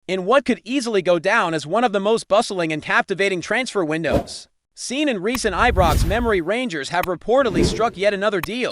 in what could easily go down as one of the most bustling and captivating transfer windows. Seen in recent Ibrox memory, Rangers have reportedly struck yet another deal.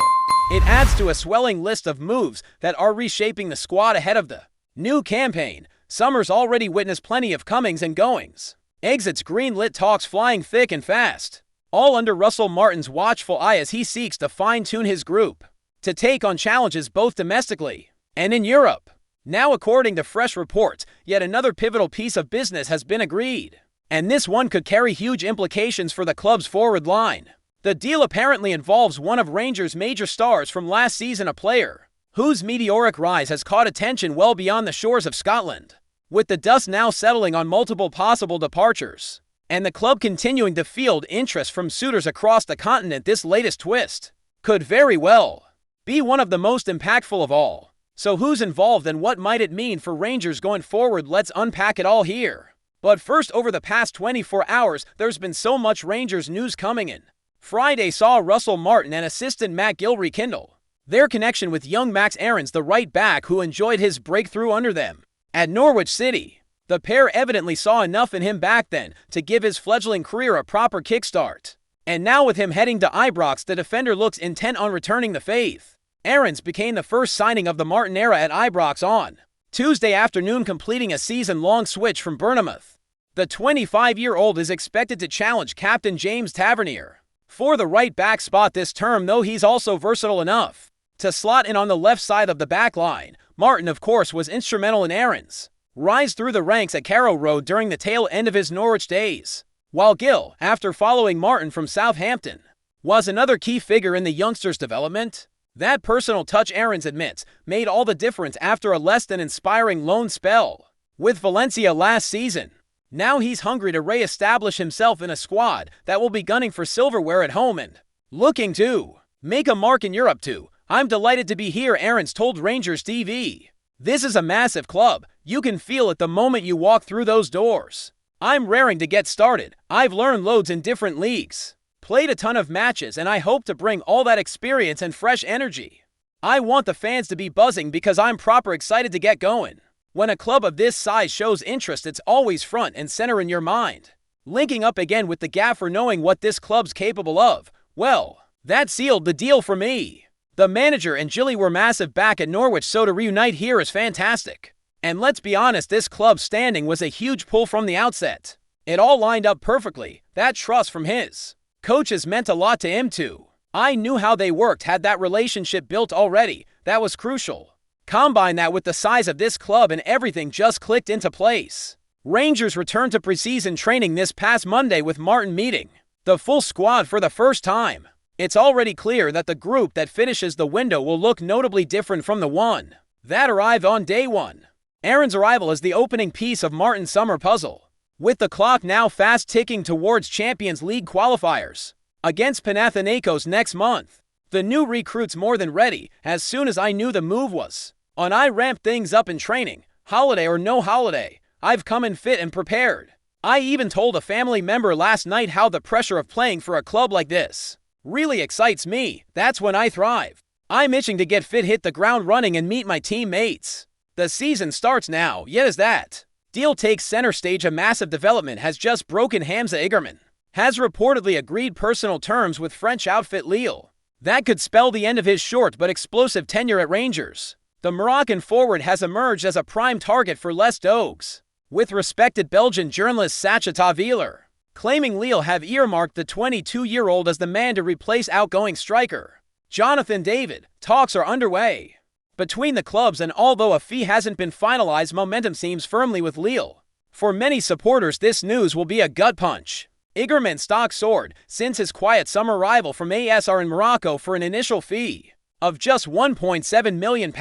It adds to a swelling list of moves that are reshaping the squad ahead of the new campaign. Summer's already witnessed plenty of comings and goings. Exits, green-lit talks flying thick and fast, all under Russell Martin's watchful eye as he seeks to fine-tune his group to take on challenges both domestically and in Europe. Now, according to fresh reports, yet another pivotal piece of business has been agreed, and this one could carry huge implications for the club's forward line. The deal apparently involves one of Rangers' major stars from last season, a player whose meteoric rise has caught attention well beyond the shores of Scotland. With the dust now settling on multiple possible departures, and the club continuing to field interest from suitors across the continent, this latest twist could very well be one of the most impactful of all. So who's involved and what might it mean for Rangers going forward? Let's unpack it all here. But first, over the past 24 hours, there's been so much Rangers news coming in. Friday saw Russell Martin and assistant Matt Gill rekindle their connection with young Max Aarons, the right back who enjoyed his breakthrough under them at Norwich City. The pair evidently saw enough in him back then to give his fledgling career a proper kickstart. And now, with him heading to Ibrox, the defender looks intent on returning the faith. Aarons became the first signing of the Martin era at Ibrox on Tuesday afternoon, completing a season-long switch from Bournemouth. The 25-year-old is expected to challenge captain James Tavernier for the right-back spot this term, though he's also versatile enough to slot in on the left side of the back line. Martin, of course, was instrumental in Aarons' rise through the ranks at Carrow Road during the tail end of his Norwich days, while Gill, after following Martin from Southampton, was another key figure in the youngster's development. That personal touch, Aarons admits, made all the difference after a less than inspiring loan spell with Valencia last season. Now he's hungry to re-establish himself in a squad that will be gunning for silverware at home and looking to make a mark in Europe too. "I'm delighted to be here," Aarons told Rangers TV. "This is a massive club. You can feel it the moment you walk through those doors. I'm raring to get started. I've learned loads in different leagues, played a ton of matches, and I hope to bring all that experience and fresh energy. I want the fans to be buzzing because I'm proper excited to get going. When a club of this size shows interest, it's always front and center in your mind. Linking up again with the gaffer, knowing what this club's capable of, well, that sealed the deal for me. The manager and Gilly were massive back at Norwich, so to reunite here is fantastic. And let's be honest, this club's standing was a huge pull from the outset. It all lined up perfectly. That trust from his coaches meant a lot to him too. I knew how they worked, had that relationship built already. That was crucial. Combine that with the size of this club and everything just clicked into place." Rangers returned to preseason training this past Monday, with Martin meeting the full squad for the first time. It's already clear that the group that finishes the window will look notably different from the one that arrived on day one. Aarons' arrival is the opening piece of Martin's summer puzzle, with the clock now fast ticking towards Champions League qualifiers against Panathinaikos next month. The new recruit's more than ready. "As soon as I knew the move was on, I ramped things up in training. Holiday or no holiday, I've come in fit and prepared. I even told a family member last night how the pressure of playing for a club like this really excites me. That's when I thrive. I'm itching to get fit, hit the ground running, and meet my teammates. The season starts now, yet as that deal takes center stage, a massive development has just broken. Hamza Igamane has reportedly agreed personal terms with French outfit Lille. That could spell the end of his short but explosive tenure at Rangers. The Moroccan forward has emerged as a prime target for Les Dogs, with respected Belgian journalist Sacha Taveler claiming Lille have earmarked the 22-year-old as the man to replace outgoing striker Jonathan David. Talks are underway between the clubs, and although a fee hasn't been finalized, momentum seems firmly with Lille. For many supporters, this news will be a gut punch. Igamane's stock soared since his quiet summer arrival from ASR in Morocco for an initial fee of just £1.7 million.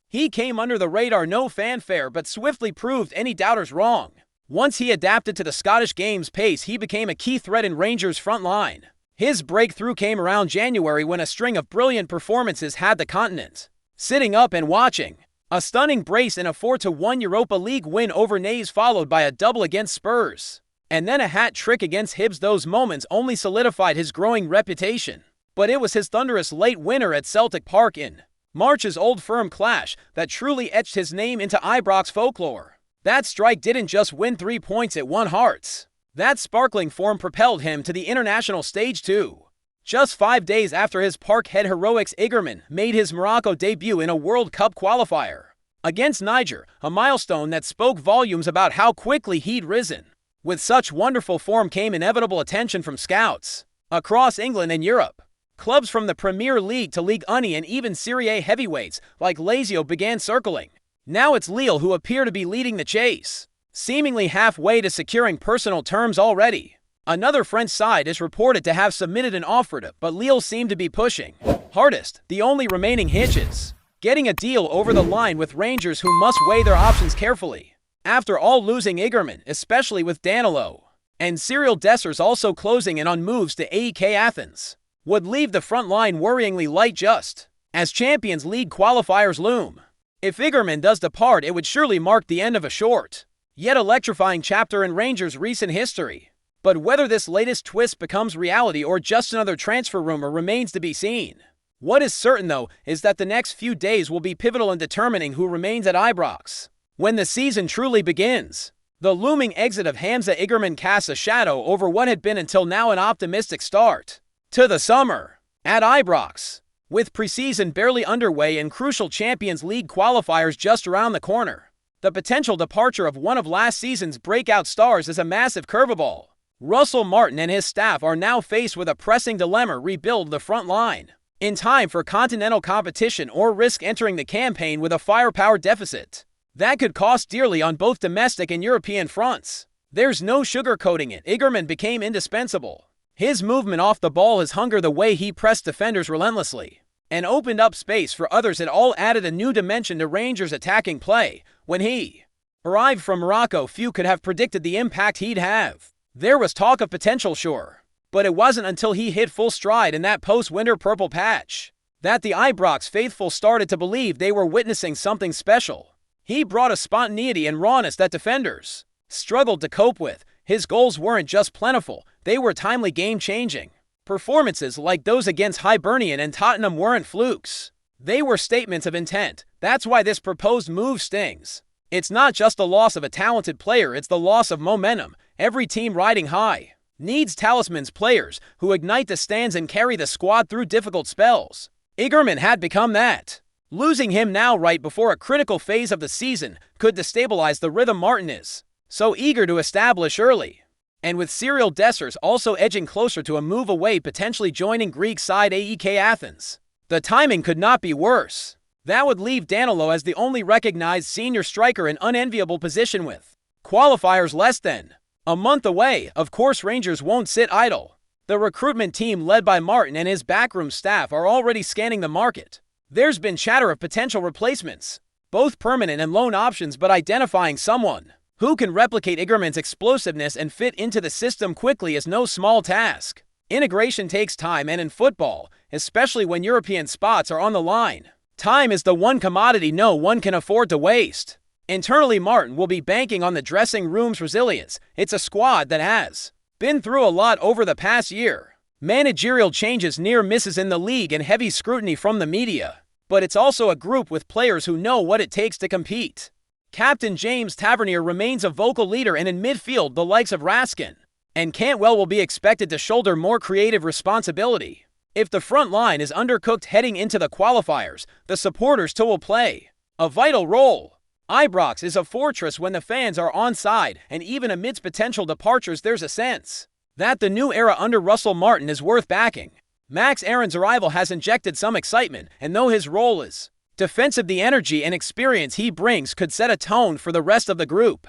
He came under the radar, no fanfare, but swiftly proved any doubters wrong. Once he adapted to the Scottish game's pace, he became a key threat in Rangers' front line. His breakthrough came around January when a string of brilliant performances had the continent sitting up and watching. A stunning brace in a 4-1 Europa League win over Nice, followed by a double against Spurs, and then a hat-trick against Hibs. Those moments only solidified his growing reputation. But it was his thunderous late winner at Celtic Park in March's Old Firm clash that truly etched his name into Ibrox folklore. That strike didn't just win 3 points, it won hearts. That sparkling form propelled him to the international stage too. Just 5 days after his Parkhead heroics, Igamane made his Morocco debut in a World Cup qualifier against Niger, a milestone that spoke volumes about how quickly he'd risen. With such wonderful form came inevitable attention from scouts across England and Europe. Clubs from the Premier League to Ligue 1 and even CHERAI heavyweights like Lazio began circling. Now it's Lille who appear to be leading the chase, seemingly halfway to securing personal terms already. Another French side is reported to have submitted an offer to, but Lille seem to be pushing hardest. The only remaining hitch is getting a deal over the line with Rangers, who must weigh their options carefully. After all, losing Igamane, especially with Danilo and Cyril Dessers also closing in on moves to AEK Athens, would leave the front line worryingly light just as Champions League qualifiers loom. If Igamane does depart, it would surely mark the end of a short, yet electrifying chapter in Rangers' recent history. But whether this latest twist becomes reality or just another transfer rumor remains to be seen. What is certain, though, is that the next few days will be pivotal in determining who remains at Ibrox when the season truly begins. The looming exit of Hamza Igamane casts a shadow over what had been until now an optimistic start to the summer at Ibrox. With preseason barely underway and crucial Champions League qualifiers just around the corner, the potential departure of one of last season's breakout stars is a massive curveball. Russell Martin and his staff are now faced with a pressing dilemma: rebuild the front line in time for continental competition or risk entering the campaign with a firepower deficit that could cost dearly on both domestic and European fronts. There's no sugarcoating it, Igamane became indispensable. His movement off the ball, his hunger, the way he pressed defenders relentlessly and opened up space for others, it all added a new dimension to Rangers' attacking play. When he arrived from Morocco, few could have predicted the impact he'd have. There was talk of potential, sure, but it wasn't until he hit full stride in that post-winter purple patch that the Ibrox faithful started to believe they were witnessing something special. He brought a spontaneity and rawness that defenders struggled to cope with. His goals weren't just plentiful, they were timely, game-changing. Performances like those against Hibernian and Tottenham weren't flukes. They were statements of intent. That's why this proposed move stings. It's not just the loss of a talented player, it's the loss of momentum. Every team riding high needs talismans, players who ignite the stands and carry the squad through difficult spells. Igamane had become that. Losing him now, right before a critical phase of the season, could destabilize the rhythm Martin is so eager to establish early. And with Cyril Dessers also edging closer to a move away, potentially joining Greek side AEK Athens, the timing could not be worse. That would leave Danilo as the only recognized senior striker in unenviable position with qualifiers less than a month away. Of course, Rangers won't sit idle. The recruitment team led by Martin and his backroom staff are already scanning the market. There's been chatter of potential replacements, both permanent and loan options, but identifying someone who can replicate Igamane's explosiveness and fit into the system quickly is no small task. Integration takes time, and in football, especially when European spots are on the line, time is the one commodity no one can afford to waste. Internally, Martin will be banking on the dressing room's resilience. It's a squad that has been through a lot over the past year. Managerial changes, near misses in the league, and heavy scrutiny from the media. But it's also a group with players who know what it takes to compete. Captain James Tavernier remains a vocal leader, and in midfield, the likes of Raskin and Cantwell will be expected to shoulder more creative responsibility. If the front line is undercooked heading into the qualifiers, the supporters too will play a vital role. Ibrox is a fortress when the fans are on side, and even amidst potential departures, there's a sense that the new era under Russell Martin is worth backing. Max Aaron's arrival has injected some excitement, and though his role is defensive, the energy and experience he brings could set a tone for the rest of the group.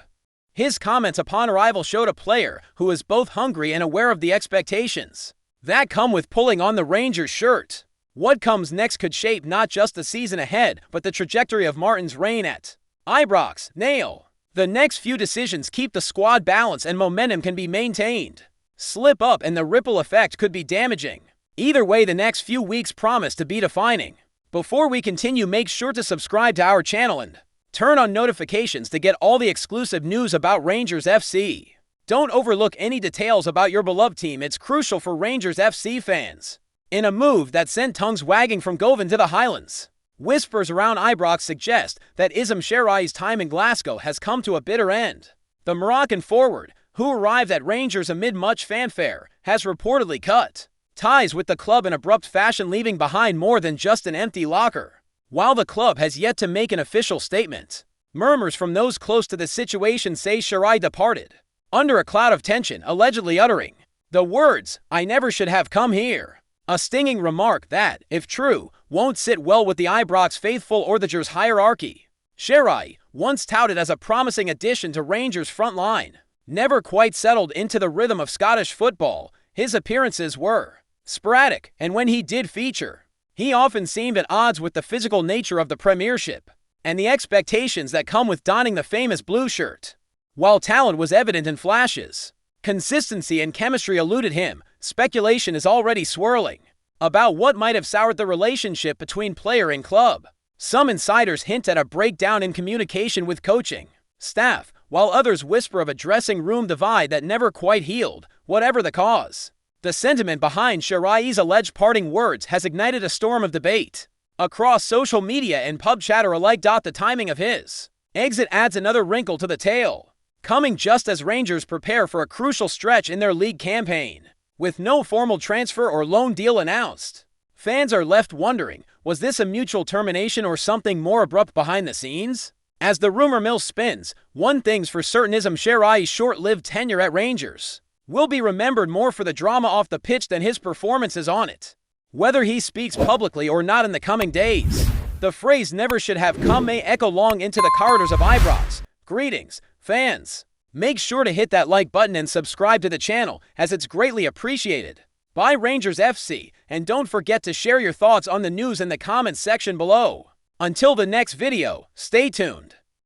His comments upon arrival showed a player who is both hungry and aware of the expectations that come with pulling on the Rangers shirt. What comes next could shape not just the season ahead, but the trajectory of Martin's reign at Ibrox. The next few decisions keep the squad balanced and momentum can be maintained. Slip up and the ripple effect could be damaging. Either way, the next few weeks promise to be defining. Before we continue, make sure to subscribe to our channel and turn on notifications to get all the exclusive news about Rangers FC. Don't overlook any details about your beloved team. It's crucial for Rangers FC fans. In a move that sent tongues wagging from Govan to the Highlands, Whispers around Ibrox suggest that Issam Cherai's time in Glasgow has come to a bitter end. The Moroccan forward, who arrived at Rangers amid much fanfare, has reportedly cut ties with the club in abrupt fashion, leaving behind more than just an empty locker. While the club has yet to make an official statement, murmurs from those close to the situation say CHERAI departed under a cloud of tension, allegedly uttering the words, "I never should have come here," a stinging remark that, if true, won't sit well with the Ibrox faithful or the Rangers hierarchy. CHERAI, once touted as a promising addition to Rangers' front line, never quite settled into the rhythm of Scottish football. His appearances were sporadic, and when he did feature, he often seemed at odds with the physical nature of the Premiership and the expectations that come with donning the famous blue shirt. While talent was evident in flashes, consistency and chemistry eluded him. Speculation is already swirling about what might have soured the relationship between player and club. Some insiders hint at a breakdown in communication with coaching staff, while others whisper of a dressing room divide that never quite healed. Whatever the cause, the sentiment behind CHERAI's alleged parting words has ignited a storm of debate across social media and pub chatter alike. The timing of his exit adds another wrinkle to the tale, coming just as Rangers prepare for a crucial stretch in their league campaign. With no formal transfer or loan deal announced, fans are left wondering, was this a mutual termination or something more abrupt behind the scenes? As the rumor mill spins, one thing's for certain: Issam Cherai's short-lived tenure at Rangers will be remembered more for the drama off the pitch than his performances on it. Whether he speaks publicly or not in the coming days, the phrase "never should have come" may echo long into the corridors of Ibrox. Greetings, fans. Make sure to hit that like button and subscribe to the channel, as it's greatly appreciated by Rangers FC, and don't forget to share your thoughts on the news in the comments section below. Until the next video, stay tuned.